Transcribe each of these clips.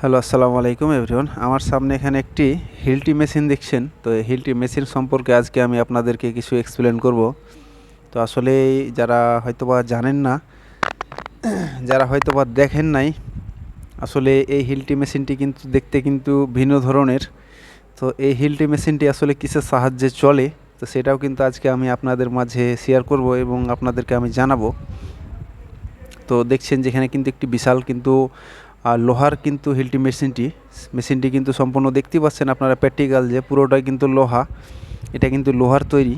Hello, আসসালামু আলাইকুম everyone. আমার সামনে এখানে একটি হিলটি মেশিন দেখছেন। তো এই হিলটি মেশিন সম্পর্কে আজকে আমি আপনাদেরকে কিছু এক্সপ্লেন করব। তো আসলে যারা হয়তোবা জানেন না, যারা হয়তোবা দেখেন নাই, আসলে এই হিলটি মেশিনটি কিন্তু দেখতে কিন্তু ভিন্ন ধরনের। তো এই হিলটি মেশিনটি আসলে কিসের সাহায্যে চলে, তো সেটাও কিন্তু আজকে আমি আপনাদের মাঝে শেয়ার করব এবং আপনাদেরকে আমি জানাবো। তো দেখছেন যেখানে কিন্তু একটি বিশাল কিন্তু লোহার কিন্তু হিলটি মেশিনটি কিন্তু সম্পূর্ণ দেখতেই পাচ্ছেন আপনারা, প্র্যাকটিক্যাল যে পুরোটাই কিন্তু লোহা, এটা কিন্তু লোহার তৈরি।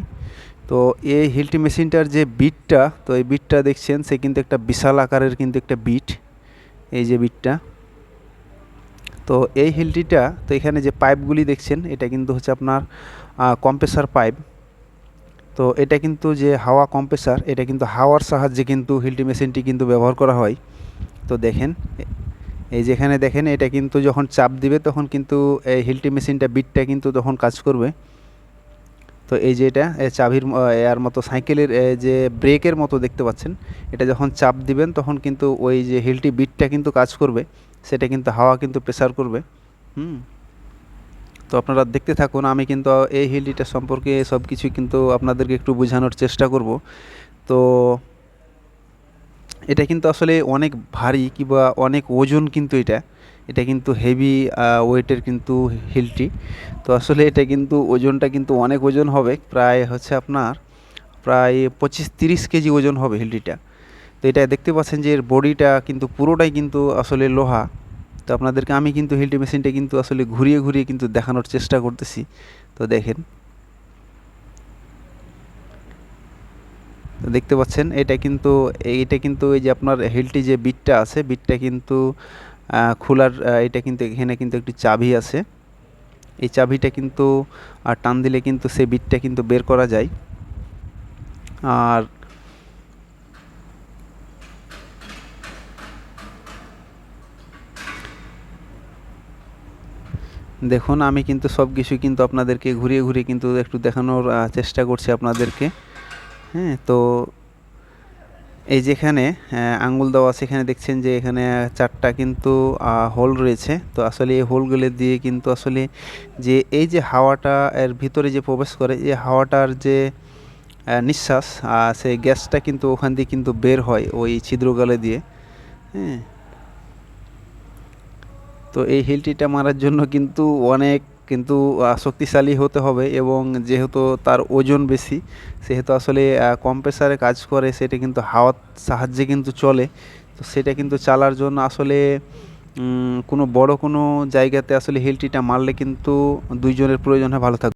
তো এই হিলটি মেশিনটার যে বিটটা, তো এই বিটটা দেখছেন সে কিন্তু একটা বিশাল আকারের কিন্তু একটা বিট, এই যে বিটটা। তো এই হিলটিটা, তো এখানে যে পাইপগুলি দেখছেন এটা কিন্তু হচ্ছে আপনার কম্প্রেসার পাইপ। তো এটা কিন্তু যে হাওয়া কম্প্রেসার, এটা কিন্তু হাওয়ার সাহায্যে কিন্তু হিলটি মেশিনটি কিন্তু ব্যবহার করা হয়। তো দেখেন, এই যেখানে দেখেন এটা কিন্তু যখন চাপ দিবে তখন কিন্তু এই হিলটি মেশিনটা বিটটা কিন্তু তখন কাজ করবে। তো এই যে এটা চাবির এর মতো সাইকেলের যে ব্রেকের মতো দেখতে পাচ্ছেন, এটা যখন চাপ দিবেন তখন কিন্তু ওই যে হিলটি বিটটা কিন্তু কাজ করবে, সেটা কিন্তু হাওয়া কিন্তু প্রেসার করবে। হুম। তো আপনারা দেখতে থাকুন, আমি কিন্তু এই হিলটিটা সম্পর্কে সব কিছুই কিন্তু আপনাদেরকে একটু বোঝানোর চেষ্টা করব। তো এটা কিন্তু আসলে অনেক ভারী কিংবা অনেক ওজন, কিন্তু এটা এটা কিন্তু হেভি ওয়েটের কিন্তু হিলটি। তো আসলে এটা কিন্তু ওজনটা কিন্তু অনেক ওজন হবে, প্রায় হচ্ছে আপনার প্রায় 25-30 কেজি ওজন হবে হিলটিটা। তো এটা দেখতে পাচ্ছেন যে এর বডিটা কিন্তু পুরোটাই কিন্তু আসলে লোহা। তো আপনাদেরকে আমি কিন্তু হিলটি মেশিনটা কিন্তু আসলে ঘুরিয়ে ঘুরিয়ে কিন্তু দেখানোর চেষ্টা করতেছি। তো দেখেন, তো দেখতে পাচ্ছেন এইটা কিন্তু এই যে আপনার হিলটি যে বিটটা আছে, বিটটা কিন্তু খোলার, এটা কিন্তু এখানে কিন্তু একটি চাবি আছে। এই চাবিটা কিন্তু টান দিলে কিন্তু সেই বিটটা কিন্তু বের করা যায়। আর দেখুন, আমি কিন্তু সব কিছু কিন্তু আপনাদেরকে ঘুরিয়ে ঘুরিয়ে কিন্তু একটু দেখানোর চেষ্টা করছি আপনাদেরকে। হ্যাঁ, তো এই যেখানে আঙ্গুল দেওয়া আছে, এখানে দেখছেন যে এখানে চারটা কিন্তু হোল রয়েছে। তো আসলে এই হোলগুলো দিয়ে কিন্তু আসলে যে এই যে হাওয়াটা এর ভিতরে যে প্রবেশ করে, এই হাওয়াটার যে নিঃশ্বাস, সেই গ্যাসটা কিন্তু ওখান দিয়ে কিন্তু বের হয় ওই ছিদ্রগালে দিয়ে। হ্যাঁ, তো এই হিলটিটা মারার জন্য কিন্তু অনেক কিন্তু শক্তিশালী হতে হবে, এবং যেহেতু তার ওজন বেশি, সেহেতু আসলে কম্প্রেসারে কাজ করে, সেটা কিন্তু হাওয়ার সাহায্যে কিন্তু চলে। তো সেটা কিন্তু চালার জন্য আসলে কোনো বড় কোনো জায়গাতে আসলে হিলটিটা মারলে কিন্তু দুইজনের প্রয়োজন হয় ভালো থাকবে।